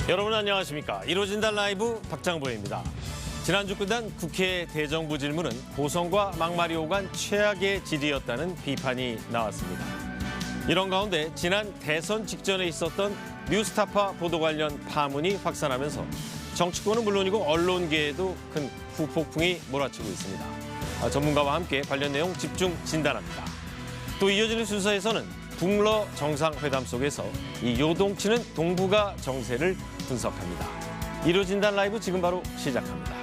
여러분 안녕하십니까. 이루어진다 라이브 박장보입니다. 지난주 끝난 국회 대정부 질문은 고성과 막말이 오간 최악의 질의였다는 비판이 나왔습니다. 이런 가운데 지난 대선 직전에 있었던 뉴스타파 보도 관련 파문이 확산하면서 정치권은 물론이고 언론계에도 큰 후폭풍이 몰아치고 있습니다. 전문가와 함께 관련 내용 집중 진단합니다. 또 이어지는 순서에서는 북러 정상회담 속에서 이 요동치는 동북아 정세를 분석합니다. 이루어진다 라이브 지금 바로 시작합니다.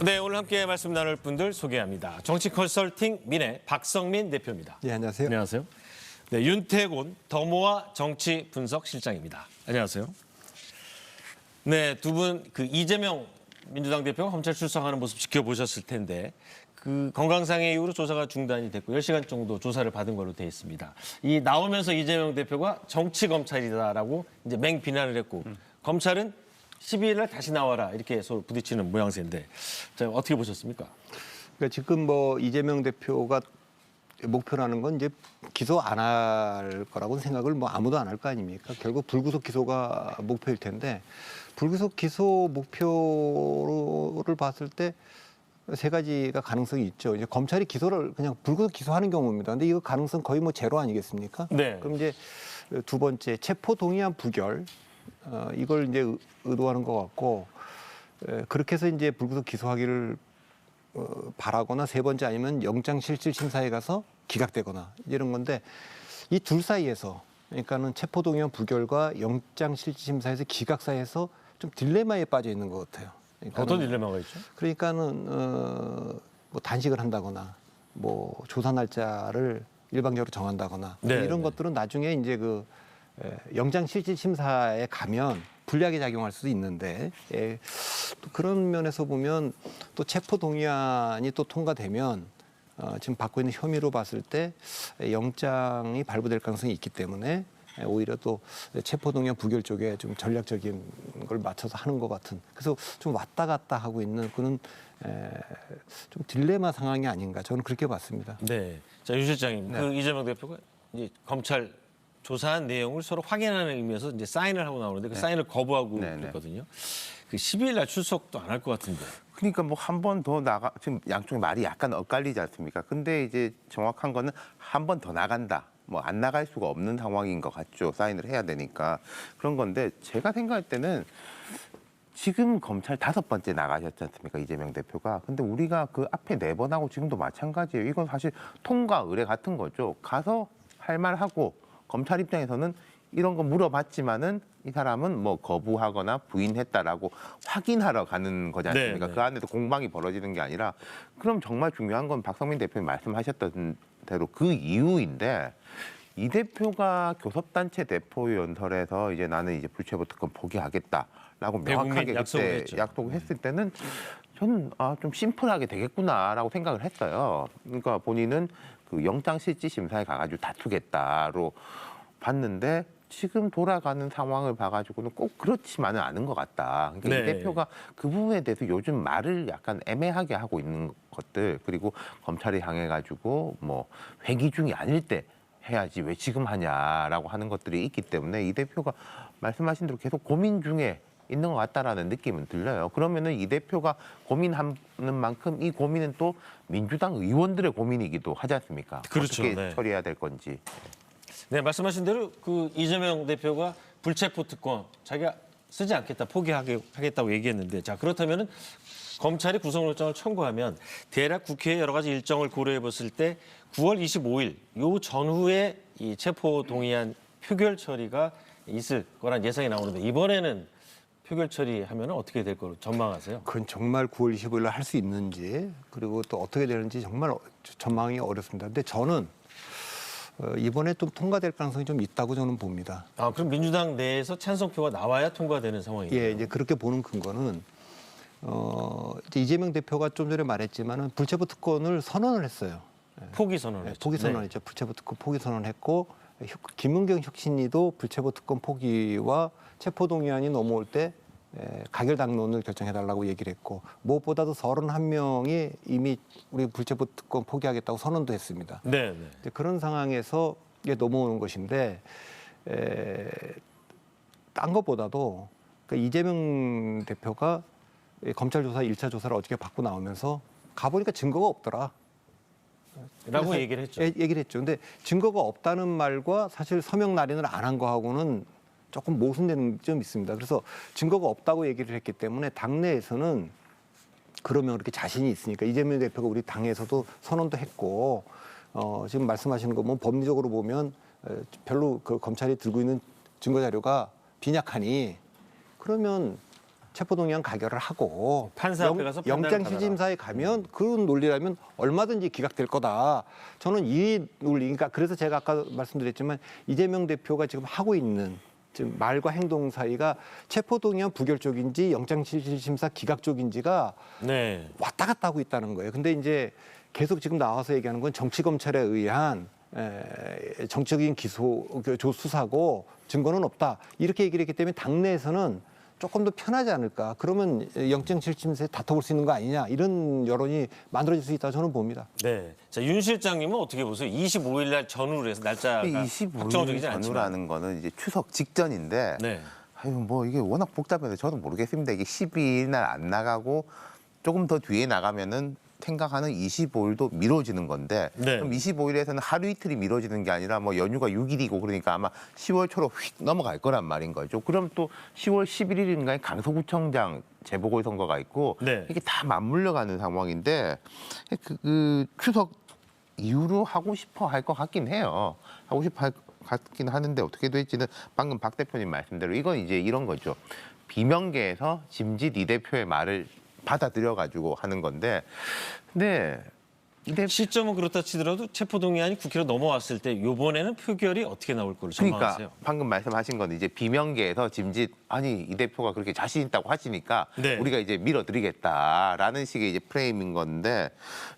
네, 오늘 함께 말씀 나눌 분들 소개합니다. 정치 컨설팅 민의 박성민 대표입니다. 네, 안녕하세요. 안녕하세요. 네, 윤태곤 더모아 정치 분석 실장입니다. 안녕하세요. 네, 두 분 그 이재명 민주당 대표가 검찰 출석하는 모습 지켜보셨을 텐데 그 건강상의 이유로 조사가 중단이 됐고 10시간 정도 조사를 받은 걸로 돼 있습니다. 이 나오면서 이재명 대표가 정치 검찰이다라고 이제 맹 비난을 했고 검찰은 12일 날 다시 나와라 이렇게 서로 부딪히는 모양새인데 자, 어떻게 보셨습니까? 그러니까 지금 뭐 이재명 대표가 목표라는 건 이제 기소 안 할 거라고 생각을 뭐 아무도 안 할 거 아닙니까? 결국 불구속 기소가 목표일 텐데 불구속 기소 목표를 봤을 때 세 가지가 가능성이 있죠. 이제 검찰이 기소를 그냥 불구속 기소하는 경우입니다. 근데 이거 가능성 거의 뭐 제로 아니겠습니까? 네. 그럼 이제 두 번째 체포 동의안 부결 이걸 이제 의도하는 것 같고 그렇게 해서 이제 불구속 기소하기를 바라거나 세 번째 아니면 영장실질심사에 가서 기각되거나 이런 건데 이 둘 사이에서 그러니까는 체포동의안 부결과 영장실질심사에서 기각 사이에서 좀 딜레마에 빠져 있는 것 같아요. 어떤 딜레마가 있죠? 그러니까는 뭐 단식을 한다거나 뭐 조사 날짜를 일방적으로 정한다거나 네, 이런 네. 것들은 나중에 이제 그 영장실질심사에 가면 불리하게 작용할 수도 있는데 또 그런 면에서 보면 또 체포동의안이 또 통과되면 지금 받고 있는 혐의로 봤을 때 영장이 발부될 가능성이 있기 때문에 오히려 또 체포동의안 부결 쪽에 좀 전략적인 걸 맞춰서 하는 것 같은 그래서 좀 왔다 갔다 하고 있는 그런 좀 딜레마 상황이 아닌가 저는 그렇게 봤습니다. 네, 자, 유 실장님, 네. 그 이재명 대표가 이제 검찰 조사한 내용을 서로 확인하는 의미에서 이제 사인을 하고 나오는데 그 사인을 거부하고 있거든요. 그 12일 날 출석도 안 할 것 같은데. 그러니까 뭐 한 번 더 나가 지금 양쪽의 말이 약간 엇갈리지 않습니까? 근데 이제 정확한 거는 한 번 더 나간다. 뭐 안 나갈 수가 없는 상황인 것 같죠. 사인을 해야 되니까 그런 건데 제가 생각할 때는 지금 검찰 5번째 나가셨지 않습니까? 이재명 대표가. 근데 우리가 그 앞에 4번하고 지금도 마찬가지예요. 이건 사실 통과 의뢰 같은 거죠. 가서 할 말하고 검찰 입장에서는 이런 거 물어봤지만은 이 사람은 뭐 거부하거나 부인했다라고 확인하러 가는 거지 않습니까? 네, 네. 그 안에서 공방이 벌어지는 게 아니라 그럼 정말 중요한 건 박성민 대표님 말씀하셨던 대로 그 이유인데 이 대표가 교섭단체 대표 연설에서 이제 나는 이제 불체포 특권 포기하겠다라고 명확하게 그때 약속을 했을 때는 저는 좀 심플하게 되겠구나라고 생각을 했어요. 그러니까 본인은 그 영장실질심사에 가가지고 다투겠다로 봤는데 지금 돌아가는 상황을 봐가지고는 꼭 그렇지만은 않은 것 같다. 그러니까 네. 이 대표가 그 부분에 대해서 요즘 말을 약간 애매하게 하고 있는 것들 그리고 검찰에 향해가지고 뭐 회기 중이 아닐 때 해야지 왜 지금 하냐라고 하는 것들이 있기 때문에 이 대표가 말씀하신 대로 계속 고민 중에 있는 것 같다라는 느낌은 들려요. 그러면은 이 대표가 고민하는 만큼 이 고민은 또 민주당 의원들의 고민이기도 하지 않습니까? 그렇죠. 어떻게 네. 처리해야 될 건지. 네, 말씀하신 대로 그 이재명 대표가 불체포 특권 자기가 쓰지 않겠다, 포기하겠다고 얘기했는데 자 그렇다면은 검찰이 구속영장을 청구하면 대략 국회의 여러 가지 일정을 고려해 봤을 때 9월 25일 요 전후에 이 체포 동의안 표결 처리가 있을 거란 예상이 나오는데 이번에는 표결 처리하면 어떻게 될 거로 전망하세요? 그건 정말 9월 25일 날 할 수 있는지 그리고 또 어떻게 되는지 정말 전망이 어렵습니다. 근데 저는 이번에 좀 통과될 가능성이 좀 있다고 저는 봅니다. 아, 그럼 민주당 내에서 찬성표가 나와야 통과되는 상황이에요? 예, 이제 그렇게 보는 근거는 이제 이재명 대표가 좀 전에 말했지만은 불체포 특권을 선언을 했어요. 포기 선언을 했죠. 포기 선언했죠. 불체포 특권 포기 선언했고 김은경 혁신위도 불체포 특권 포기와 체포동의안이 넘어올 때 가결 당론을 결정해달라고 얘기를 했고 무엇보다도 31명이 이미 우리 불체포 특권 포기하겠다고 선언도 했습니다. 네. 그런 상황에서 이게 넘어오는 것인데 딴 것보다도 그 이재명 대표가 검찰 조사 1차 조사를 어저께 받고 나오면서 가보니까 증거가 없더라. 라고 얘기를 했죠. 얘기를 했죠. 근데 증거가 없다는 말과 사실 서명 날인을 안 한 거하고는 조금 모순되는 점이 있습니다. 그래서 증거가 없다고 얘기를 했기 때문에 당내에서는 그러면 그렇게 자신이 있으니까 이재명 대표가 우리 당에서도 선언도 했고 지금 말씀하시는 거 보면 법리적으로 보면 별로 그 검찰이 들고 있는 증거 자료가 빈약하니 그러면 체포동의안 가결을 하고 판사 앞에 가서 판단을 영장실질심사에 가면 그런 논리라면 얼마든지 기각될 거다. 저는 이 논리, 그러니까 그래서 제가 아까 말씀드렸지만 이재명 대표가 지금 하고 있는 지금 말과 행동 사이가 체포동의안 부결 쪽인지 영장실질심사 기각 쪽인지가 네. 왔다 갔다 하고 있다는 거예요. 근데 이제 계속 지금 나와서 얘기하는 건 정치검찰에 의한 정치적인 수사고 증거는 없다. 이렇게 얘기를 했기 때문에 당내에서는 조금 더 편하지 않을까. 그러면 영장실질심사에 다퉈볼 수 있는 거 아니냐. 이런 여론이 만들어질 수 있다고 저는 봅니다. 네. 자, 윤 실장님은 어떻게 보세요? 25일 날 전후로 해서 날짜가 25일 확정적이지 않지만. 전후라는 거는 이제 추석 직전인데 네. 아유 뭐 이게 워낙 복잡해서 저도 모르겠습니다. 이게 12일 날 안 나가고 조금 더 뒤에 나가면은 생각하는 25일도 미뤄지는 건데 네. 그럼 25일에서는 하루 이틀이 미뤄지는 게 아니라 뭐 연휴가 6일이고 그러니까 아마 10월 초로 휙 넘어갈 거란 말인 거죠. 그럼 또 10월 11일인가에 강서구청장 재보궐선거가 있고 네. 이게 다 맞물려가는 상황인데 그 추석 이후로 하고 싶어 할 것 같긴 해요. 하고 싶어 할 것 같긴 하는데 어떻게 될지는 방금 박 대표님 말씀대로 이건 이제 이런 거죠. 비명계에서 짐짓 이 대표의 말을 받아들여가지고 하는 건데, 근데 시점은 그렇다 치더라도 체포동의안이 국회로 넘어왔을 때 이번에는 표결이 어떻게 나올 걸로 전망하세요? 그러니까 방금 말씀하신 건 이제 비명계에서 짐짓 아니 이 대표가 그렇게 자신 있다고 하시니까 네. 우리가 이제 밀어드리겠다라는 식의 이제 프레임인 건데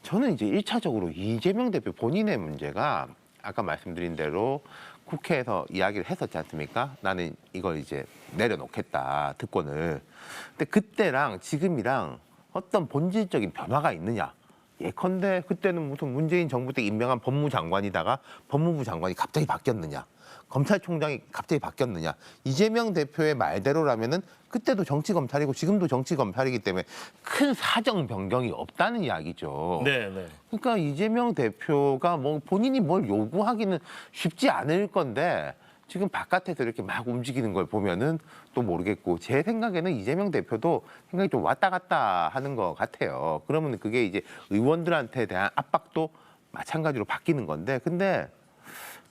저는 이제 1차적으로 이재명 대표 본인의 문제가 아까 말씀드린 대로 국회에서 이야기를 했었지 않습니까? 나는 이걸 이제 내려놓겠다 특권을. 근데 그때랑 지금이랑 어떤 본질적인 변화가 있느냐? 예컨대 그때는 무슨 문재인 정부 때 임명한 법무장관이다가 법무부 장관이 갑자기 바뀌었느냐? 검찰총장이 갑자기 바뀌었느냐? 이재명 대표의 말대로라면은 그때도 정치검찰이고 지금도 정치검찰이기 때문에 큰 사정 변경이 없다는 이야기죠. 네. 그러니까 이재명 대표가 뭐 본인이 뭘 요구하기는 쉽지 않을 건데 지금 바깥에서 이렇게 막 움직이는 걸 보면은 또 모르겠고 제 생각에는 이재명 대표도 생각이 좀 왔다 갔다 하는 것 같아요. 그러면 그게 이제 의원들한테 대한 압박도 마찬가지로 바뀌는 건데 근데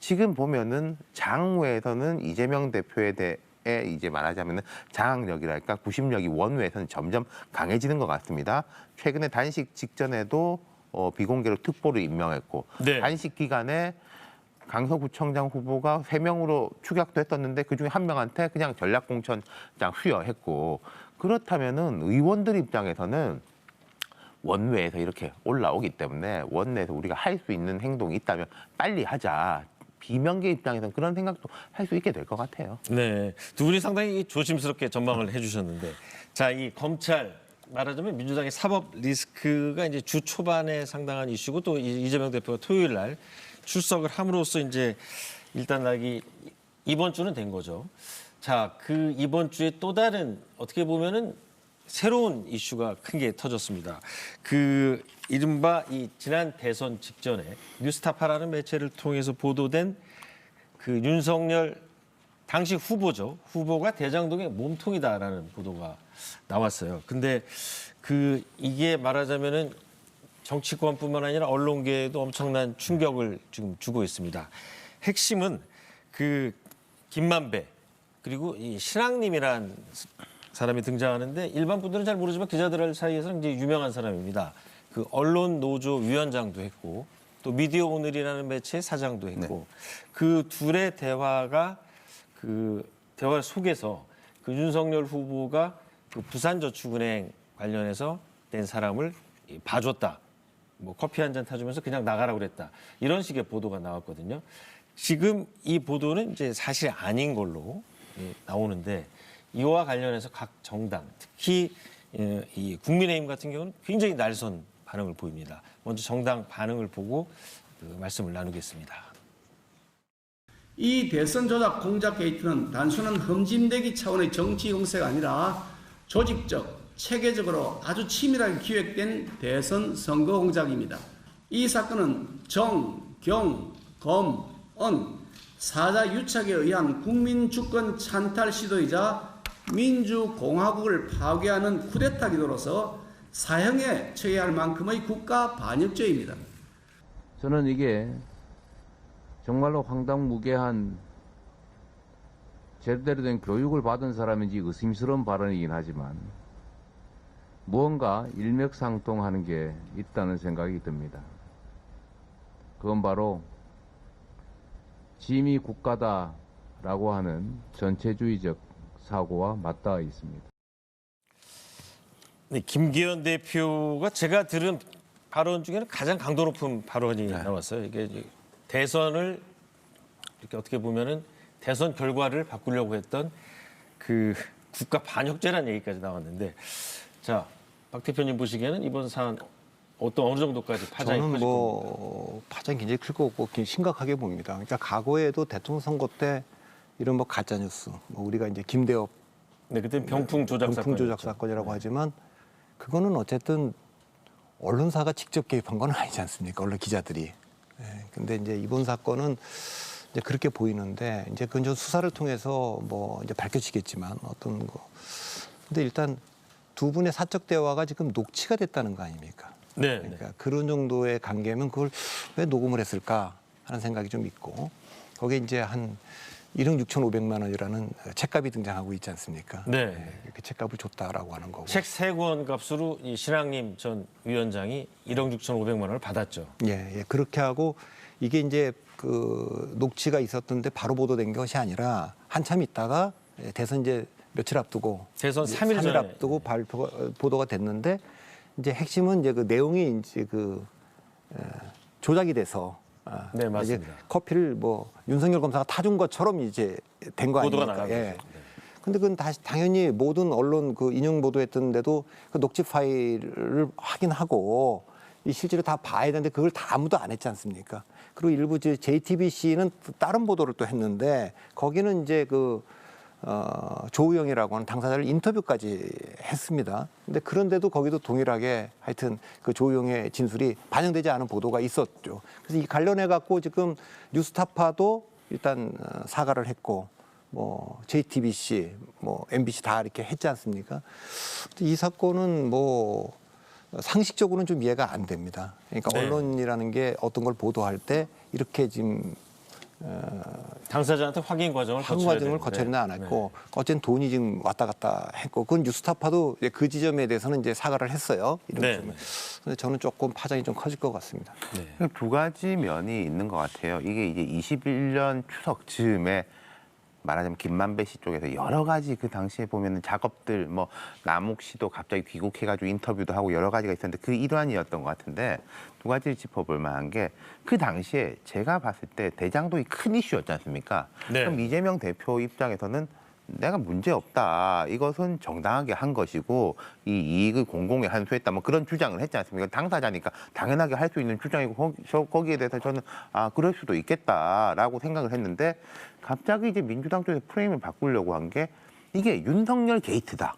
지금 보면은 장외에서는 이재명 대표에 대해 이제 말하자면은 장악력이랄까 구심력이 원외에서는 점점 강해지는 것 같습니다. 최근에 단식 직전에도 비공개로 특보를 임명했고 네. 단식 기간에 강서구청장 후보가 3명으로 추격됐었는데 그중에 1명한테 그냥 전략공천장 수여했고 그렇다면은 의원들 입장에서는 원외에서 이렇게 올라오기 때문에 원내에서 우리가 할 수 있는 행동이 있다면 빨리 하자. 비명계 입장에서는 그런 생각도 할 수 있게 될 것 같아요. 네. 두 분이 상당히 조심스럽게 전망을 해주셨는데, 자, 이 검찰 말하자면 민주당의 사법 리스크가 이제 주 초반에 상당한 이슈고 또 이재명 대표가 토요일 날 출석을 함으로써 이제 일단 이번 주는 된 거죠. 자, 그 이번 주에 또 다른 어떻게 보면은 새로운 이슈가 큰 게 터졌습니다. 그 이른바 이 지난 대선 직전에 뉴스타파라는 매체를 통해서 보도된 그 윤석열 당시 후보죠. 후보가 대장동의 몸통이다라는 보도가 나왔어요. 근데 이게 말하자면은 정치권뿐만 아니라 언론계에도 엄청난 충격을 지금 주고 있습니다. 핵심은 그 김만배 그리고 이 신앙님이란 사람이 등장하는데 일반 분들은 잘 모르지만 기자들 사이에서는 이제 유명한 사람입니다. 그 언론 노조 위원장도 했고 또 미디어 오늘이라는 매체의 사장도 했고 그 둘의 대화가 그 대화 속에서 그 윤석열 후보가 그 부산저축은행 관련해서 낸 사람을 봐줬다. 뭐 커피 한 잔 타주면서 그냥 나가라고 그랬다. 이런 식의 보도가 나왔거든요. 지금 이 보도는 이제 사실 아닌 걸로 나오는데 이와 관련해서 각 정당, 특히 이 국민의힘 같은 경우는 굉장히 날선 반응을 보입니다. 먼저 정당 반응을 보고 말씀을 나누겠습니다. 이 대선 조작 공작 게이트는 단순한 흠집내기 차원의 정치 공세가 아니라 조직적, 체계적으로 아주 치밀하게 기획된 대선 선거 공작입니다. 이 사건은 정, 경, 검, 은 사자 유착에 의한 국민 주권 찬탈 시도이자 민주공화국을 파괴하는 쿠데타 기도로서 사형에 처해야 할 만큼의 국가 반역죄입니다. 저는 이게 정말로 황당무계한 제대로 된 교육을 받은 사람인지 의심스러운 발언이긴 하지만 무언가 일맥상통하는 게 있다는 생각이 듭니다. 그건 바로 짐이 국가다라고 하는 전체주의적 사고와 맞닿아 있습니다. 네, 김기현 대표가 제가 들은 발언 중에는 가장 강도 높은 발언이 나왔어요. 이게 대선을 이렇게 어떻게 보면은 대선 결과를 바꾸려고 했던 그 국가 반역죄라는 얘기까지 나왔는데, 자, 박 대표님 보시기에는 이번 사안 어느 정도까지 파장이 저는 커질 겁니까? 파장이 굉장히 클 거고 심각하게 봅니다. 그러니까 과거에도 대통령 선거 때 이런 가짜 뉴스, 우리가 이제 김대엽 네, 그때 병풍 조작 사건이라고 하지만 그거는 어쨌든 언론사가 직접 개입한 건 아니지 않습니까? 언론 기자들이. 근데 이제 이번 사건은 이제 그렇게 보이는데 이제 그건 좀 수사를 통해서 이제 밝혀지겠지만 어떤 거. 근데 일단 두 분의 사적 대화가 지금 녹취가 됐다는 거 아닙니까? 네. 그러니까 그런 정도의 관계면 그걸 왜 녹음을 했을까 하는 생각이 좀 있고 거기에 이제 한 1억 6,500만 원이라는 책값이 등장하고 있지 않습니까? 네. 이렇게 책값을 줬다라고 하는 거고. 책 3권 값으로 이 신학님 전 위원장이 1억 6,500만 원을 받았죠. 예, 그렇게 하고 이게 이제 그 녹취가 있었던데 바로 보도된 것이 아니라 한참 있다가 대선 이제 며칠 앞두고 대선 3일 전에 앞두고 보도가 됐는데 이제 핵심은 이제 그 내용이 이제 조작이 돼서 네, 맞습니다. 이제 커피를 윤석열 검사가 타준 것처럼 이제 된 거 보도가 아닙니까? 나가고 예. 있죠. 네. 근데 그건 당연히 모든 언론 인용 보도했던데도 그 녹취 파일을 확인하고 실제로 다 봐야 되는데 그걸 다 아무도 안 했지 않습니까? 그리고 일부 JTBC는 다른 보도를 또 했는데 거기는 이제 조우영이라고 하는 당사자를 인터뷰까지 했습니다. 근데 그런데도 거기도 동일하게 하여튼 그 조우영의 진술이 반영되지 않은 보도가 있었죠. 그래서 이 관련해 갖고 지금 뉴스타파도 일단 사과를 했고 JTBC, MBC 다 이렇게 했지 않습니까? 이 사건은 상식적으로는 좀 이해가 안 됩니다. 그러니까 네. 언론이라는 게 어떤 걸 보도할 때 이렇게 지금 당사자한테 확인 과정을 거쳐야는 안 했고 어쨌든 돈이 지금 왔다 갔다 했고 그건 뉴스타파도 그 지점에 대해서는 이제 사과를 했어요. 네. 근데 저는 조금 파장이 좀 커질 것 같습니다. 네. 두 가지 면이 있는 것 같아요. 이게 이제 21년 추석 즈음에 말하자면 김만배 씨 쪽에서 여러 가지 그 당시에 보면은 작업들 남욱 씨도 갑자기 귀국해가지고 인터뷰도 하고 여러 가지가 있었는데 그 일환이었던 것 같은데 두 가지를 짚어볼 만한 게 그 당시에 제가 봤을 때 대장동이 큰 이슈였지 않습니까? 네. 그럼 이재명 대표 입장에서는 내가 문제 없다. 이것은 정당하게 한 것이고 이 이익을 공공에 환수했다. 그런 주장을 했지 않습니까? 당사자니까 당연하게 할 수 있는 주장이고 거기에 대해서 저는 그럴 수도 있겠다라고 생각을 했는데 갑자기 이제 민주당 쪽에서 프레임을 바꾸려고 한 게 이게 윤석열 게이트다.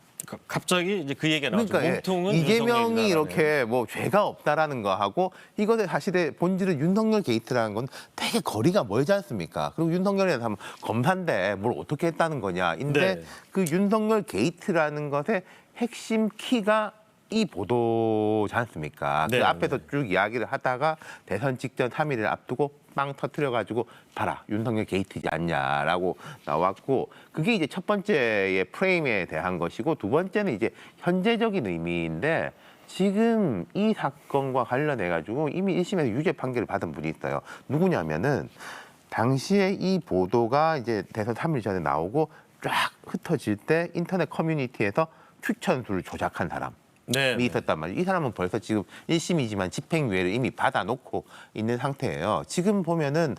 갑자기 이제 그 얘기가 나왔죠. 그러니까 몸통은 이재명이 윤석열이다라는. 이렇게 죄가 없다라는 거 하고 이것의 사실의 본질은 윤석열 게이트라는 건 되게 거리가 멀지 않습니까? 그리고 윤석열이라는 사람은 검사인데 뭘 어떻게 했다는 거냐인데 네. 그 윤석열 게이트라는 것의 핵심 키가 이 보도지 않습니까? 네, 그 앞에서 쭉 이야기를 하다가 대선 직전 3일을 앞두고 빵 터뜨려가지고 봐라 윤석열 게이트지 않냐라고 나왔고 그게 이제 첫 번째의 프레임에 대한 것이고 두 번째는 이제 현재적인 의미인데 지금 이 사건과 관련해가지고 이미 1심에서 유죄 판결을 받은 분이 있어요. 누구냐면은 당시에 이 보도가 이제 대선 3일 전에 나오고 쫙 흩어질 때 인터넷 커뮤니티에서 추천수를 조작한 사람. 네. 있었단 말이에요. 이 사람은 벌써 지금 1심이지만 집행유예를 이미 받아놓고 있는 상태예요. 지금 보면은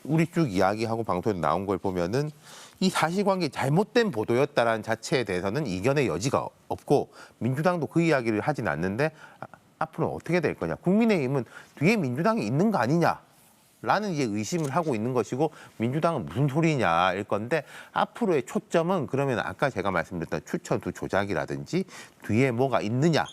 우리 쭉 이야기하고 방송에 나온 걸 보면은 이 사실관계 잘못된 보도였다라는 자체에 대해서는 이견의 여지가 없고 민주당도 그 이야기를 하진 않는데 앞으로 어떻게 될 거냐. 국민의힘은 뒤에 민주당이 있는 거 아니냐. 라는 이제 의심을 하고 있는 것이고 민주당은 무슨 소리냐일 건데 앞으로의 초점은 그러면 아까 제가 말씀드렸던 추천수 조작이라든지 뒤에 뭐가 있느냐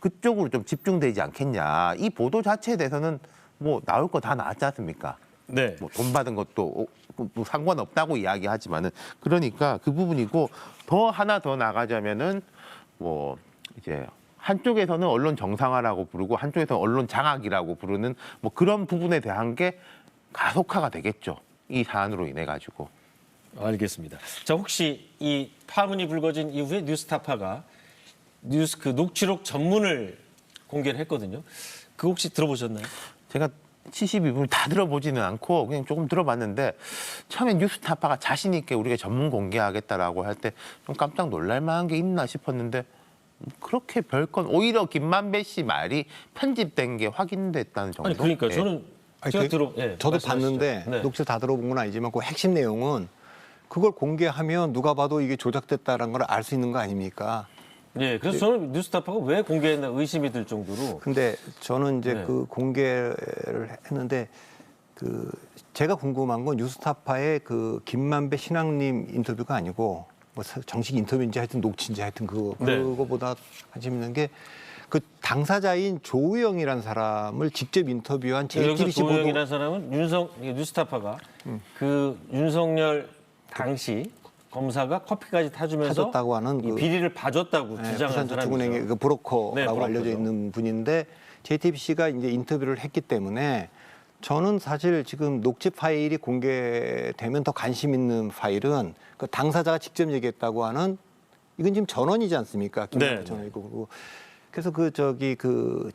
그쪽으로 좀 집중되지 않겠냐. 이 보도 자체에 대해서는 뭐 나올 거 다 나왔지 않습니까? 네. 뭐 돈 받은 것도 뭐 상관없다고 이야기하지만은 그러니까 그 부분이고 더 하나 더 나가자면은 뭐 이제 한쪽에서는 언론 정상화라고 부르고 한쪽에서는 언론 장악이라고 부르는 뭐 그런 부분에 대한 게 가속화가 되겠죠. 이 사안으로 인해 가지고. 알겠습니다. 자, 혹시 이 파문이 불거진 이후에 뉴스타파가 그 녹취록 전문을 공개를 했거든요. 그거 혹시 들어보셨나요? 제가 72분을 다 들어보지는 않고 그냥 조금 들어봤는데 처음에 뉴스타파가 자신 있게 우리가 전문 공개하겠다라고 할 때 좀 깜짝 놀랄 만한 게 있나 싶었는데 그렇게 별건 오히려 김만배 씨 말이 편집된 게 확인됐다는 정도. 아니 그러니까 예. 저는 제가 저도 말씀하시죠. 봤는데 네. 녹취를 다 들어본 건 아니지만 그 핵심 내용은 그걸 공개하면 누가 봐도 이게 조작됐다는 걸 알 수 있는 거 아닙니까? 네, 그래서 저는 뉴스타파가 왜 공개했나 의심이 들 정도로. 근데 저는 이제 네. 그 공개를 했는데 그 제가 궁금한 건 뉴스타파의 그 김만배 신앙님 인터뷰가 아니고 뭐 정식 인터뷰인지 하여튼 녹취인지 하여튼 네. 그거보다 관심 있는 게 그 당사자인 조우영이라는 사람을 직접 인터뷰한 여기서 JTBC 보도 조영이라는 사람은 뉴스타파가 그 윤석열 당시 검사가 커피까지 타주면서 타줬다고 하는 이 비리를 봐줬다고 네, 주장한 부산저축은행의 사람이죠. 그 브로커라고 네, 브로커죠. 알려져 있는 분인데 JTBC가 이제 인터뷰를 했기 때문에 저는 사실 지금 녹취 파일이 공개되면 더 관심 있는 파일은 그 당사자가 직접 얘기했다고 하는 이건 지금 전원이지 않습니까? 네. 전원이고 그래서 그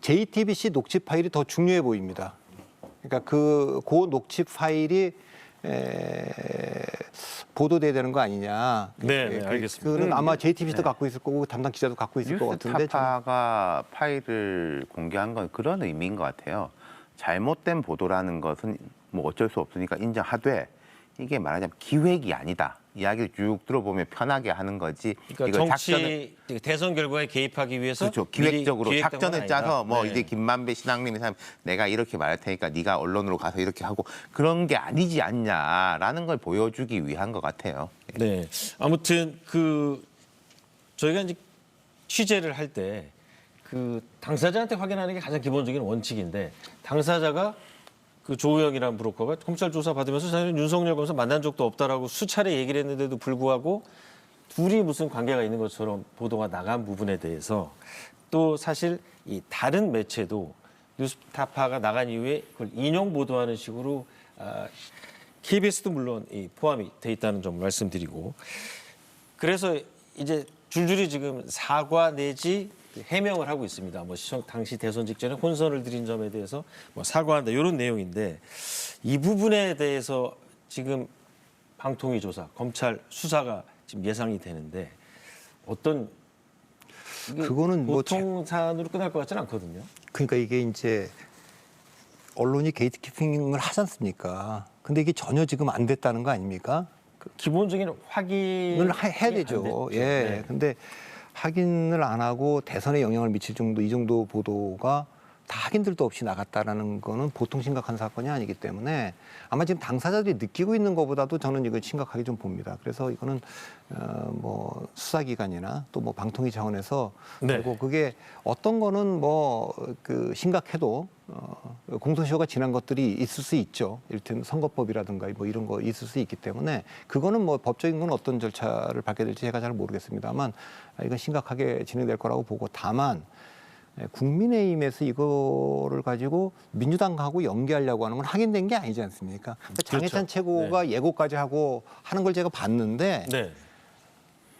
JTBC 녹취 파일이 더 중요해 보입니다. 그러니까 그 녹취 파일이 보도돼야 되는 거 아니냐. 네, 알겠습니다. 그는 아마 JTBC도 갖고 있을 거고 담당 기자도 갖고 있을 것 같은데. 뉴스타파가 파일을 공개한 건 그런 의미인 것 같아요. 잘못된 보도라는 것은 뭐 어쩔 수 없으니까 인정하되 이게 말하자면 기획이 아니다. 이야기를 쭉 들어보면 편하게 하는 거지. 그러니까 정치 대선 결과에 개입하기 위해서 그렇죠. 기획적으로 미리 작전을 기획된 건 짜서 아니다. 뭐 네. 이제 김만배 신앙님이 사람 내가 이렇게 말할 테니까 네가 언론으로 가서 이렇게 하고 그런 게 아니지 않냐라는 걸 보여주기 위한 것 같아요. 네. 아무튼 그 저희가 이제 취재를 할 때 그 당사자한테 확인하는 게 가장 기본적인 원칙인데 당사자가 그 조우영이라는 브로커가 검찰 조사 받으면서 자기는 윤석열 검사 만난 적도 없다라고 수차례 얘기를 했는데도 불구하고 둘이 무슨 관계가 있는 것처럼 보도가 나간 부분에 대해서 또 사실 이 다른 매체도 뉴스타파가 나간 이후에 그걸 인용 보도하는 식으로 KBS도 물론 포함이 돼 있다는 점 말씀드리고 그래서 이제 줄줄이 지금 사과 내지 해명을 하고 있습니다. 뭐 당시 대선 직전에 혼선을 드린 점에 대해서 뭐 사과한다 이런 내용인데 이 부분에 대해서 지금 방통위 조사, 검찰 수사가 지금 예상이 되는데 어떤 이게 그거는 뭐 보통 사안으로 끝날 것 같지는 않거든요. 그러니까 이게 이제 언론이 게이트키핑을 하지 않습니까? 근데 이게 전혀 지금 안 됐다는 거 아닙니까? 기본적인 확인을 해야 되죠. 예. 네. 근데 확인을 안 하고 대선에 영향을 미칠 정도 이 정도 보도가 다 확인들도 없이 나갔다라는 거는 보통 심각한 사건이 아니기 때문에 아마 지금 당사자들이 느끼고 있는 것보다도 저는 이걸 심각하게 좀 봅니다. 그래서 이거는 뭐 수사기관이나 또 뭐 방통위 차원에서 네. 그리고 그게 어떤 거는 뭐 그 심각해도 공소시효가 지난 것들이 있을 수 있죠. 이를테면 선거법이라든가 뭐 이런 거 있을 수 있기 때문에 그거는 뭐 법적인 건 어떤 절차를 밟게 될지 제가 잘 모르겠습니다만 이건 심각하게 진행될 거라고 보고 다만 국민의힘에서 이거를 가지고 민주당하고 연계하려고 하는 건 확인된 게 아니지 않습니까? 그러니까 장해찬 최고가 예고까지 하고 하는 걸 제가 봤는데 네.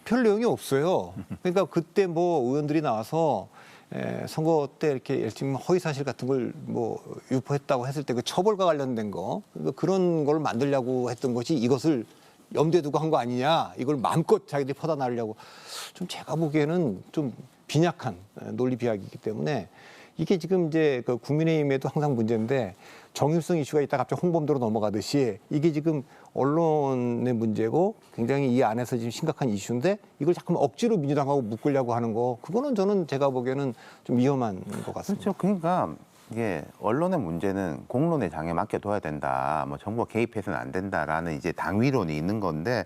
별 내용이 없어요. 그러니까 그때 뭐 의원들이 나와서 선거 때 이렇게 열심히 허위 사실 같은 걸 뭐 유포했다고 했을 때 그 처벌과 관련된 거 그런 걸 만들려고 했던 것이 이것을 염두에 두고 한 거 아니냐 이걸 마음껏 자기들이 퍼다 나르려고 좀 제가 보기에는 좀 빈약한 논리 비약이기 때문에 이게 지금 이제 그 국민의힘에도 항상 문제인데 정일성 이슈가 있다 갑자기 홍범도로 넘어가듯이 이게 지금 언론의 문제고 굉장히 이 안에서 지금 심각한 이슈인데 이걸 자꾸 억지로 민주당하고 묶으려고 하는 거 그거는 저는 제가 보기에는 좀 위험한 것 같습니다. 그렇죠. 그러니까 이게 언론의 문제는 공론의 장에 맡겨둬야 된다. 뭐 정부가 개입해서는 안 된다라는 이제 당위론이 있는 건데,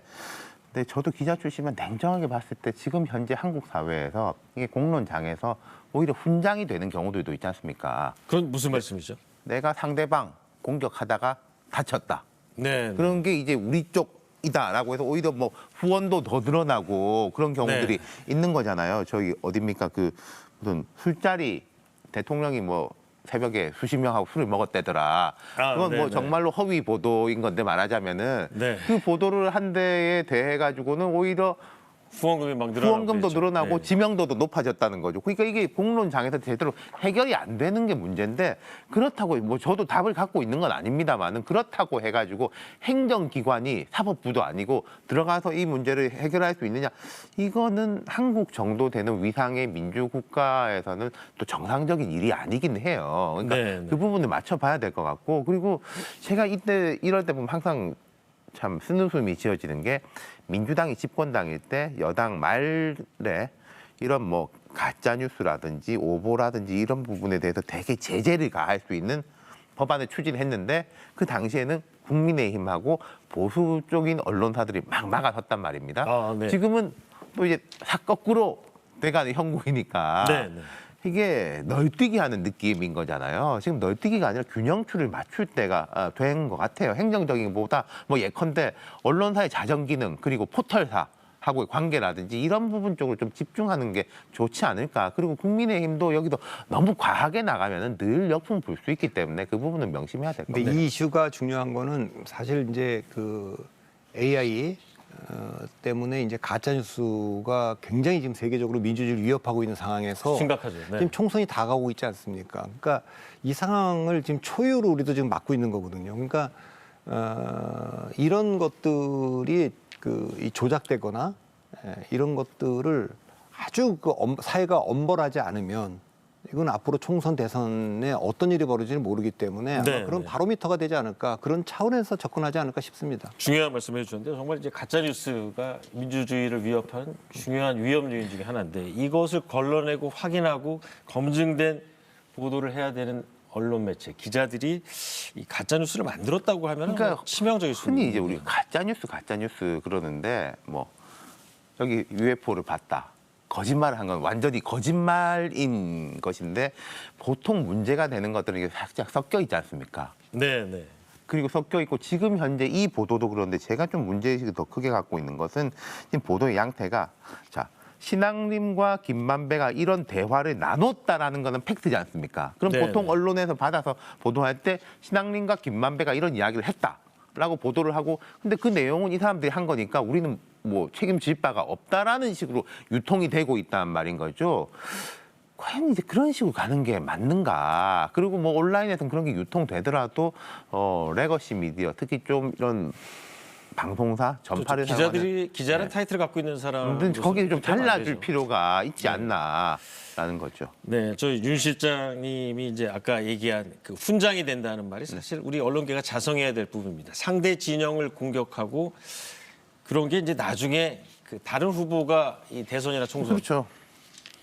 근데 저도 기자 출신만 냉정하게 봤을 때 지금 현재 한국 사회에서 이게 공론장에서 오히려 훈장이 되는 경우들도 있지 않습니까? 그건 무슨 말씀이죠? 내가 상대방 공격하다가 다쳤다. 네. 그런 게 이제 우리 쪽이다라고 해서 오히려 뭐 후원도 더 늘어나고 그런 경우들이 있는 거잖아요. 저희 어딥니까 그 무슨 술자리 대통령이 뭐 새벽에 수십 명하고 술을 먹었대더라. 그건 뭐 정말로 허위 보도인 건데 말하자면은 그 보도를 한 데에 대해 가지고는 오히려 후원금이 막 늘어나고 후원금도 그랬죠. 늘어나고 네. 지명도도 높아졌다는 거죠. 그러니까 이게 공론장에서 제대로 해결이 안 되는 게 문제인데, 그렇다고 뭐 저도 답을 갖고 있는 건 아닙니다만은 그렇다고 해가지고 행정기관이 사법부도 아니고 들어가서 이 문제를 해결할 수 있느냐, 이거는 한국 정도 되는 위상의 민주국가에서는 또 정상적인 일이 아니긴 해요. 그러니까 그 부분을 맞춰봐야 될 것 같고, 그리고 제가 이때 이럴 때 보면 항상 참 쓴웃음이 지어지는 게, 민주당이 집권당일 때 여당 말에 이런 뭐 가짜 뉴스라든지 오보라든지 이런 부분에 대해서 되게 제재를 가할 수 있는 법안을 추진했는데, 그 당시에는 국민의힘하고 보수 쪽인 언론사들이 막 막아섰단 말입니다. 지금은 또 이제 거꾸로 돼가는 형국이니까 이게 널뛰기 하는 느낌인 거잖아요. 지금 널뛰기가 아니라 균형추를 맞출 때가 된 것 같아요. 행정적인 것보다 뭐 예컨대 언론사의 자정 기능 그리고 포털사하고의 관계라든지 이런 부분 쪽으로 좀 집중하는 게 좋지 않을까. 그리고 국민의힘도 여기도 너무 과하게 나가면은 늘 역풍 불 수 있기 때문에 그 부분은 명심해야 될 것 같아요. 근데 이 이슈가 중요한 거는 사실 이제 그 AI 때문에 이제 가짜 뉴스가 굉장히 지금 세계적으로 민주주의를 위협하고 있는 상황에서 심각하죠. 지금 총선이 다가오고 있지 않습니까? 그러니까 이 상황을 지금 초유로 우리도 지금 맞고 있는 거거든요. 그러니까 이런 것들이 이 조작되거나 이런 것들을 아주 사회가 엄벌하지 않으면 이건 앞으로 총선 대선에 어떤 일이 벌어질지 모르기 때문에 아마 그런 바로미터가 되지 않을까, 그런 차원에서 접근하지 않을까 싶습니다. 중요한 말씀을 해주셨는데, 정말 이제 가짜 뉴스가 민주주의를 위협하는 중요한 위험 요인 중에 하나인데, 이것을 걸러내고 확인하고 검증된 보도를 해야 되는 언론 매체 기자들이 이 가짜 뉴스를 만들었다고 하면 그러니까 치명적일 수 있는. 흔히 이제 우리 가짜 뉴스 그러는데, 뭐 여기 UFO를 봤다. 거짓말을 한 건 완전히 거짓말인 것인데, 보통 문제가 되는 것들은 이게 살짝 섞여 있지 않습니까? 네. 그리고 섞여 있고, 지금 현재 이 보도도 그런데 제가 좀 문제의식을 더 크게 갖고 있는 것은 지금 보도의 양태가, 자, 신앙림과 김만배가 이런 대화를 나눴다라는 거는 팩트지 않습니까? 그럼 보통 언론에서 받아서 보도할 때 신앙림과 김만배가 이런 이야기를 했다라고 보도를 하고, 근데 그 내용은 이 사람들이 한 거니까 우리는 뭐 책임질 바가 없다라는 식으로 유통이 되고 있단 말인 거죠. 과연 이제 그런 식으로 가는 게 맞는가? 그리고 뭐 온라인에서는 그런 게 유통되더라도 레거시 미디어, 특히 좀 이런 방송사 전파를 기자는 타이틀을 갖고 있는 사람은 거기에 좀 달라질 필요가 있지 않나라는 거죠. 네, 저희 윤 실장님이 이제 아까 얘기한 그 훈장이 된다는 말이 사실 우리 언론계가 자성해야 될 부분입니다. 상대 진영을 공격하고 그런 게 이제 나중에 그 다른 후보가 이 대선이나 총선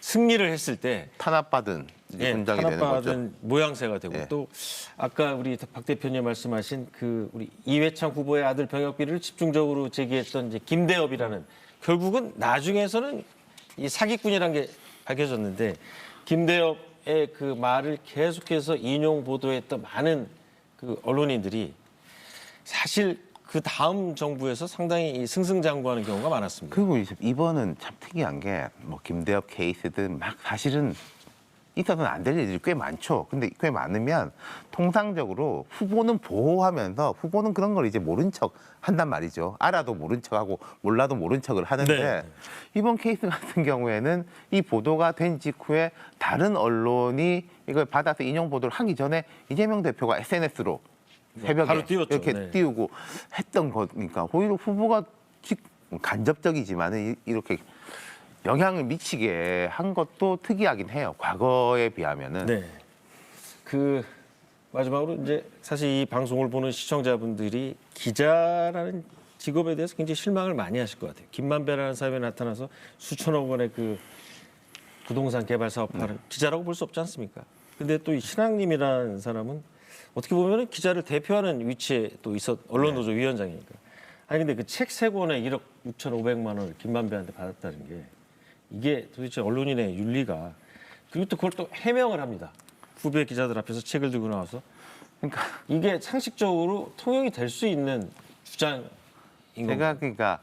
승리를 했을 때 탄압받은 훈장이 되는 거죠. 탄압받은 모양새가 되고, 또 아까 우리 박 대표님 말씀하신 그 우리 이회창 후보의 아들 병역 비리를 집중적으로 제기했던 이제 김대엽이라는, 결국은 나중에서는 이 사기꾼이라는 게 밝혀졌는데, 김대엽의 그 말을 계속해서 인용 보도했던 많은 그 언론인들이 사실 그 다음 정부에서 상당히 승승장구하는 경우가 많았습니다. 그리고 이번은 참 특이한 게 뭐 김대엽 케이스든 막 사실은 있어서는 안 될 일들이 꽤 많죠. 근데 꽤 많으면 통상적으로 후보는 보호하면서 후보는 그런 걸 이제 모른 척 한단 말이죠. 알아도 모른 척하고 몰라도 모른 척을 하는데, 이번 케이스 같은 경우에는 이 보도가 된 직후에 다른 언론이 이걸 받아서 인용 보도를 하기 전에 이재명 대표가 SNS로 새벽에 바로 띄웠죠. 이렇게 띄우고 했던 거니까 오히려 후보가 간접적이지만은 이렇게 영향을 미치게 한 것도 특이하긴 해요. 과거에 비하면은. 네. 그 마지막으로 이제 사실 이 방송을 보는 시청자분들이 기자라는 직업에 대해서 굉장히 실망을 많이 하실 것 같아요. 김만배라는 사람이 나타나서 수천억 원의 그 부동산 개발 사업하는 기자라고 볼 수 없지 않습니까? 근데 또 이 신학님이라는 사람은 어떻게 보면 기자를 대표하는 위치에 또 언론노조 위원장이니까. 아니 근데 그 책 3권에 1억 6,500만 원을 김만배한테 받았다는 게 이게 도대체 언론인의 윤리가 그리고 또 그걸 또 해명을 합니다. 후배 기자들 앞에서 책을 들고 나와서 그러니까 이게 상식적으로 통용이 될 수 있는 주장인 제가 건가요? 그러니까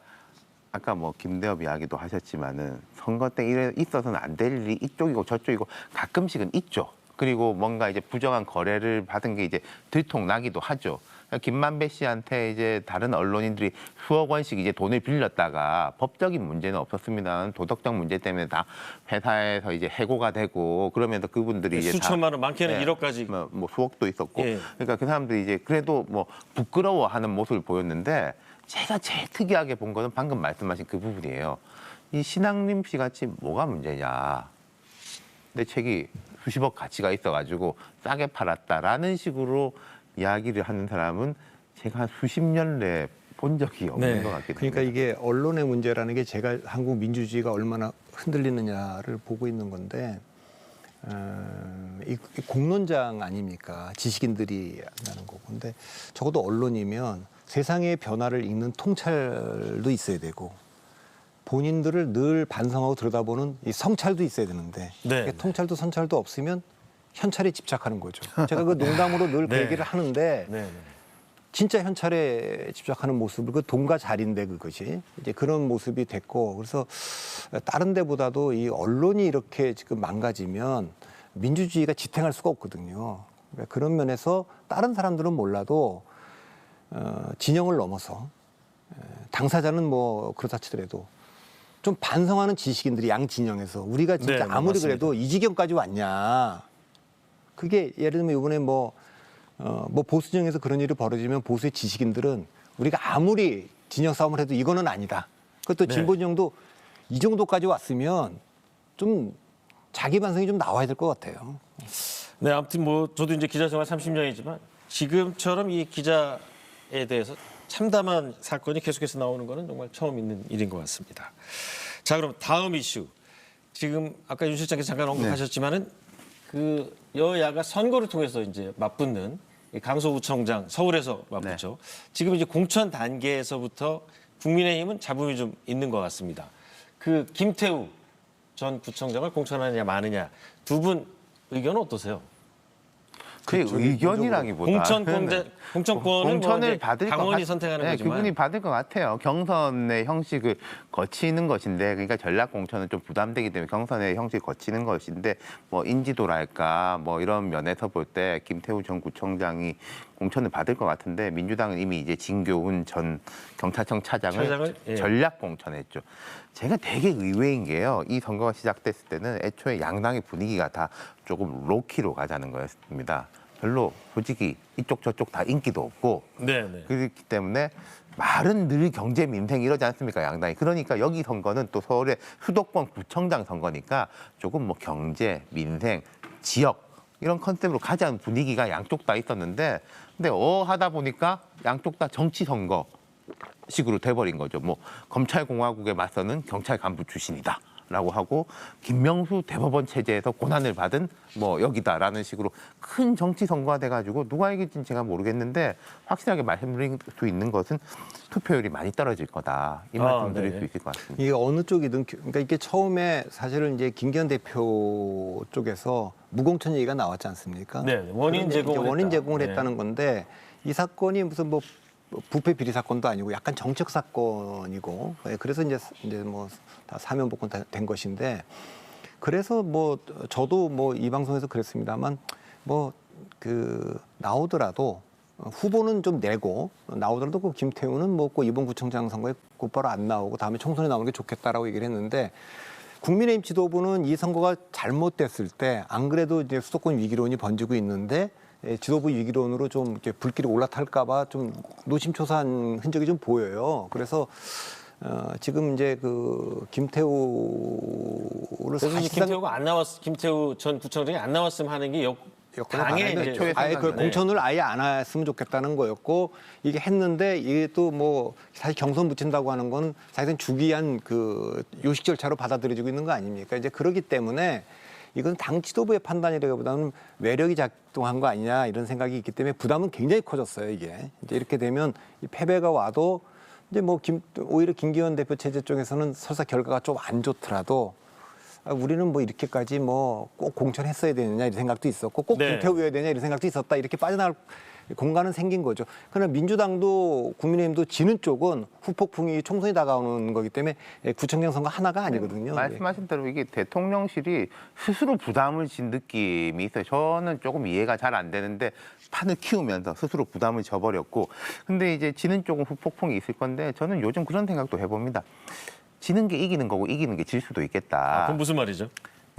아까 뭐 김대엽 이야기도 하셨지만은 선거 때 이래 있어서는 안 될 일이 이쪽이고 저쪽이고 가끔씩은 있죠. 그리고 뭔가 이제 부정한 거래를 받은 게 이제 들통나기도 하죠. 김만배 씨한테 이제 다른 언론인들이 수억 원씩 이제 돈을 빌렸다가 법적인 문제는 없었습니다. 도덕적 문제 때문에 다 회사에서 이제 해고가 되고 그러면서 그분들이 이제 수천만 원, 많게는 1억까지. 뭐 수억도 있었고. 예. 그러니까 그 사람들이 이제 그래도 뭐 부끄러워하는 모습을 보였는데 제가 제일 특이하게 본 거는 방금 말씀하신 그 부분이에요. 이 신학림 씨 같이 뭐가 문제냐. 내 책이 수십억 가치가 있어가지고 싸게 팔았다라는 식으로 이야기를 하는 사람은 제가 한 수십 년 내에 본 적이 없는 네. 것 같긴 합니다. 그러니까 이게 언론의 문제라는 게 제가 한국 민주주의가 얼마나 흔들리느냐를 보고 있는 건데 이 공론장 아닙니까? 지식인들이 한다는 거고. 근데 적어도 언론이면 세상의 변화를 읽는 통찰도 있어야 되고 본인들을 늘 반성하고 들여다보는 이 성찰도 있어야 되는데 네. 통찰도 선찰도 없으면 현찰에 집착하는 거죠. 제가 그 농담으로 늘 그 네. 얘기를 하는데 네. 진짜 현찰에 집착하는 모습을 그 돈과 자리인데 그것이 이제 그런 모습이 됐고 그래서 다른 데보다도 이 언론이 이렇게 지금 망가지면 민주주의가 지탱할 수가 없거든요. 그러니까 그런 면에서 다른 사람들은 몰라도 진영을 넘어서 당사자는 뭐 그렇다 치더라도 좀 반성하는 지식인들이 양 진영에서 우리가 진짜 네, 아무리 맞습니다. 그래도 이 지경까지 왔냐. 그게 예를 들면 이번에 뭐 보수 진영에서 그런 일이 벌어지면 보수의 지식인들은 우리가 아무리 진영 싸움을 해도 이거는 아니다. 그것도 네. 진보 진영도 이 정도까지 왔으면 좀 자기 반성이 좀 나와야 될 것 같아요. 네, 아무튼 뭐 저도 이제 기자 생활 30년이지만 지금처럼 이 기자에 대해서 참담한 사건이 계속해서 나오는 거는 정말 처음 있는 일인 것 같습니다. 자, 그럼 다음 이슈. 지금 아까 윤 실장께서 잠깐 언급하셨지만은 그 여야가 선거를 통해서 이제 맞붙는 이 강서구청장 서울에서 맞붙죠. 지금 이제 공천 단계에서부터 국민의힘은 잡음이 좀 있는 것 같습니다. 그 김태우 전 구청장을 공천하느냐 마느냐 두 분 의견은 어떠세요? 그 의견이라기보다 공천권을 공천을 받을 것 당원이 같- 선택하는 네, 거지만 그분이 받을 것 같아요. 경선의 형식을 거치는 것인데, 그러니까 전략 공천은 좀 부담되기 때문에 경선의 형식을 거치는 것인데, 뭐 인지도랄까, 뭐 이런 면에서 볼 때 김태우 전 구청장이 공천을 받을 것 같은데, 민주당은 이미 이제 진교훈 전 경찰청 차장을 예. 전략 공천했죠. 제가 되게 의외인 게요. 이 선거가 시작됐을 때는 애초에 양당의 분위기가 다 조금 로키로 가자는 거였습니다. 별로 솔직히 이쪽 저쪽 다 인기도 없고 네. 그렇기 때문에 말은 늘 경제 민생 이러지 않습니까 양당이. 그러니까 여기 선거는 또 서울의 수도권 구청장 선거니까 조금 뭐 경제 민생 지역 이런 컨셉으로 가자는 분위기가 양쪽 다 있었는데 근데 하다 보니까 양쪽 다 정치 선거 식으로 돼버린 거죠. 뭐 검찰공화국에 맞서는 경찰 간부 출신이다. 라고 하고 김명수 대법원 체제에서 고난을 받은 뭐 여기다라는 식으로 큰 정치 선거가 돼가지고 누가 이길지는 제가 모르겠는데 확실하게 말씀드릴 수 있는 것은 투표율이 많이 떨어질 거다 이 말씀 드릴 네. 수 있을 것 같습니다. 이게 어느 쪽이든 그러니까 이게 처음에 사실은 이제 김기현 대표 쪽에서 무공천 얘기가 나왔지 않습니까? 네, 원인 그런데 제공을 이제 원인 했다. 제공을 네. 했다는 건데 이 사건이 무슨 뭐 부패 비리 사건도 아니고 약간 정책 사건이고 그래서 이제 뭐 다 사면 복권 된 것인데 그래서 뭐 저도 뭐 이 방송에서 그랬습니다만 뭐 그 나오더라도 후보는 좀 내고 나오더라도 그 김태우는 뭐 이번 구청장 선거에 곧바로 안 나오고 다음에 총선에 나오는 게 좋겠다라고 얘기를 했는데 국민의힘 지도부는 이 선거가 잘못됐을 때 안 그래도 이제 수도권 위기론이 번지고 있는데 지도부 위기론으로 좀 이렇게 불길이 올라탈까봐 좀 노심초사한 흔적이 좀 보여요. 그래서 지금 이제 그 김태우를 그래서 김태우가 안 나왔, 김태우 전 구청장이 안 나왔으면 하는 게 당의 이제 초에 아예 그 생각나네. 공천을 아예 안 했으면 좋겠다는 거였고 이게 했는데 이게 또 뭐 사실 경선 붙인다고 하는 건 사실은 주기한 그 요식 절차로 받아들여지고 있는 거 아닙니까? 이제 그러기 때문에 이건 당 지도부의 판단이라기보다는 외력이 작동한 거 아니냐 이런 생각이 있기 때문에 부담은 굉장히 커졌어요 이게. 이제 이렇게 되면 이 패배가 와도 이제 뭐 오히려 김기현 대표 체제 쪽에서는 설사 결과가 좀 안 좋더라도 우리는 뭐 이렇게까지 뭐 꼭 공천했어야 되느냐 이런 생각도 있었고 꼭 네. 김태우여야 되냐 이런 생각도 있었다. 이렇게 빠져나갈 공간은 생긴 거죠. 그러나 민주당도 국민의힘도 지는 쪽은 후폭풍이 총선이 다가오는 거기 때문에 구청장 선거 하나가 아니거든요. 말씀하신 대로 이게 대통령실이 스스로 부담을 진 느낌이 있어요. 저는 조금 이해가 잘 안 되는데 판을 키우면서 스스로 부담을 져버렸고 근데 이제 지는 쪽은 후폭풍이 있을 건데 저는 요즘 그런 생각도 해봅니다. 지는 게 이기는 거고 이기는 게 질 수도 있겠다. 그건 무슨 말이죠?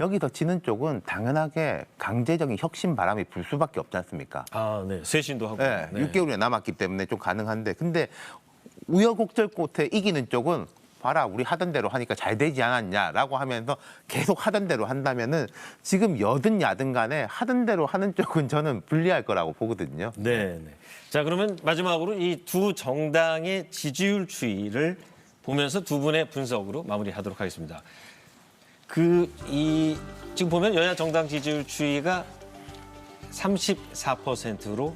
여기서 지는 쪽은 당연하게 강제적인 혁신 바람이 불 수밖에 없지 않습니까? 아, 네. 쇄신도 하고. 네, 6개월이 남았기 때문에 좀 가능한데 근데 우여곡절 끝에 이기는 쪽은 봐라 우리 하던 대로 하니까 잘 되지 않았냐라고 하면서 계속 하던 대로 한다면은 지금 여든 야든 간에 하던 대로 하는 쪽은 저는 불리할 거라고 보거든요. 네. 자, 그러면 마지막으로 이 두 정당의 지지율 추이를 보면서 두 분의 분석으로 마무리하도록 하겠습니다. 지금 보면 여야 정당 지지율 추이가 34%로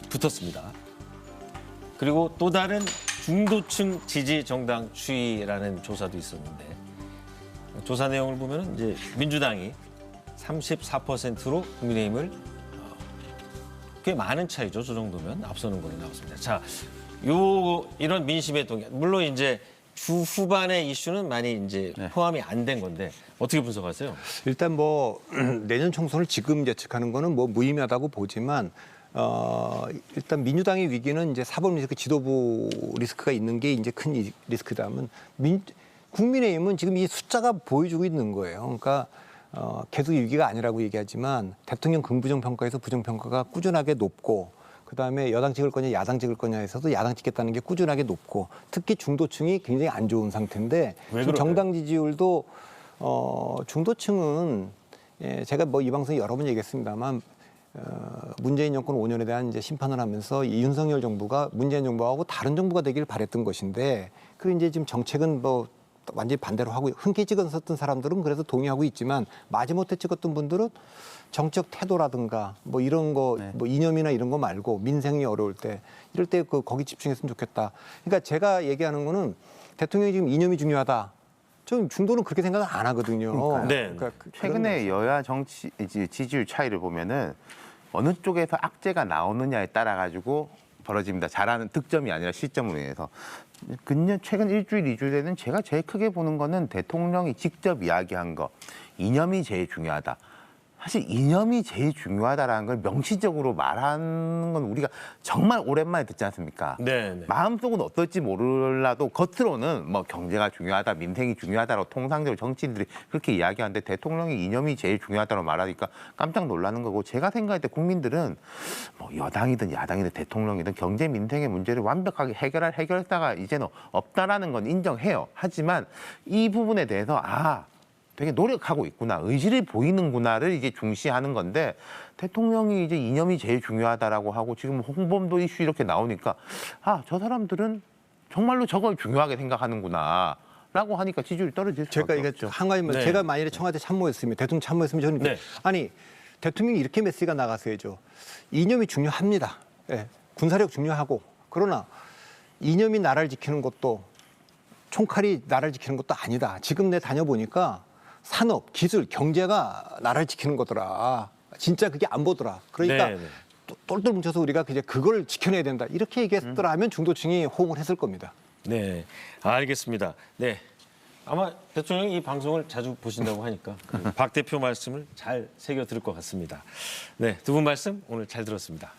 붙었습니다. 그리고 또 다른 중도층 지지 정당 추이라는 조사도 있었는데 조사 내용을 보면 이제 민주당이 34%로 국민의힘을 꽤 많은 차이죠. 저 정도면 앞서는 걸로 나왔습니다. 자, 이런 민심의 동향 물론 이제 주 후반의 이슈는 많이 이제 포함이 안 된 건데 어떻게 분석하세요? 일단 뭐 내년 총선을 지금 예측하는 거는 뭐 무의미하다고 보지만 일단 민주당의 위기는 이제 사법 리스크, 지도부 리스크가 있는 게 이제 큰 리스크다면 국민의힘은 지금 이 숫자가 보여주고 있는 거예요. 그러니까 계속 위기가 아니라고 얘기하지만 대통령 긍부정 평가에서 부정 평가가 꾸준하게 높고 그다음에 여당 찍을 거냐 야당 찍을 거냐에서도 야당 찍겠다는 게 꾸준하게 높고 특히 중도층이 굉장히 안 좋은 상태인데 지금 정당 지지율도 중도층은 제가 뭐 이 방송에 여러 번 얘기했습니다만 문재인 정권 5년에 대한 이제 심판을 하면서 이 윤석열 정부가 문재인 정부하고 다른 정부가 되기를 바랬던 것인데 그 이제 지금 정책은 뭐 완전히 반대로 하고 흔쾌히 찍었었던 사람들은 그래서 동의하고 있지만 마지못해 찍었던 분들은 정책 태도라든가 뭐 이런 거 뭐 이념이나 이런 거 말고 민생이 어려울 때 이럴 때 거기 집중했으면 좋겠다. 그러니까 제가 얘기하는 거는 대통령이 지금 이념이 중요하다. 좀 중도는 그렇게 생각을 안 하거든요. 네. 그러니까 최근에 여야 정치 지지율 차이를 보면은 어느 쪽에서 악재가 나오느냐에 따라 가지고 벌어집니다. 잘하는 득점이 아니라 실점으로 인해서. 최근 일주일, 2주일 되는 제가 제일 크게 보는 거는 대통령이 직접 이야기한 거. 이념이 제일 중요하다. 사실 이념이 제일 중요하다라는 걸 명시적으로 말하는 건 우리가 정말 오랜만에 듣지 않습니까? 네. 마음속은 어떨지 몰라도 겉으로는 뭐 경제가 중요하다, 민생이 중요하다라고 통상적으로 정치인들이 그렇게 이야기하는데 대통령이 이념이 제일 중요하다고 말하니까 깜짝 놀라는 거고 제가 생각할 때 국민들은 뭐 여당이든 야당이든 대통령이든 경제 민생의 문제를 완벽하게 해결할 해결사가 이제는 없다라는 건 인정해요. 하지만 이 부분에 대해서 되게 노력하고 있구나, 의지를 보이는구나를 이제 중시하는 건데 대통령이 이제 이념이 제일 중요하다라고 하고 지금 홍범도 이슈 이렇게 나오니까 저 사람들은 정말로 저걸 중요하게 생각하는구나라고 하니까 지지율이 떨어질 수밖에 제가 없죠. 이거 한 가지만 네. 제가 만일에 청와대 참모였으면 대통령 참모였으면 저는 네. 아니 대통령이 이렇게 메시지가 나갔어야죠. 이념이 중요합니다. 군사력 중요하고 그러나 이념이 나라를 지키는 것도 총칼이 나라를 지키는 것도 아니다. 지금 내 다녀보니까 산업, 기술, 경제가 나라를 지키는 거더라. 진짜 그게 안 보더라. 그러니까 똘똘 뭉쳐서 우리가 그걸 지켜내야 된다. 이렇게 얘기했더라면 중도층이 호응을 했을 겁니다. 네, 알겠습니다. 네, 아마 대통령이 이 방송을 자주 보신다고 하니까 박 대표 말씀을 잘 새겨 들을 것 같습니다. 네, 두 분 말씀 오늘 잘 들었습니다.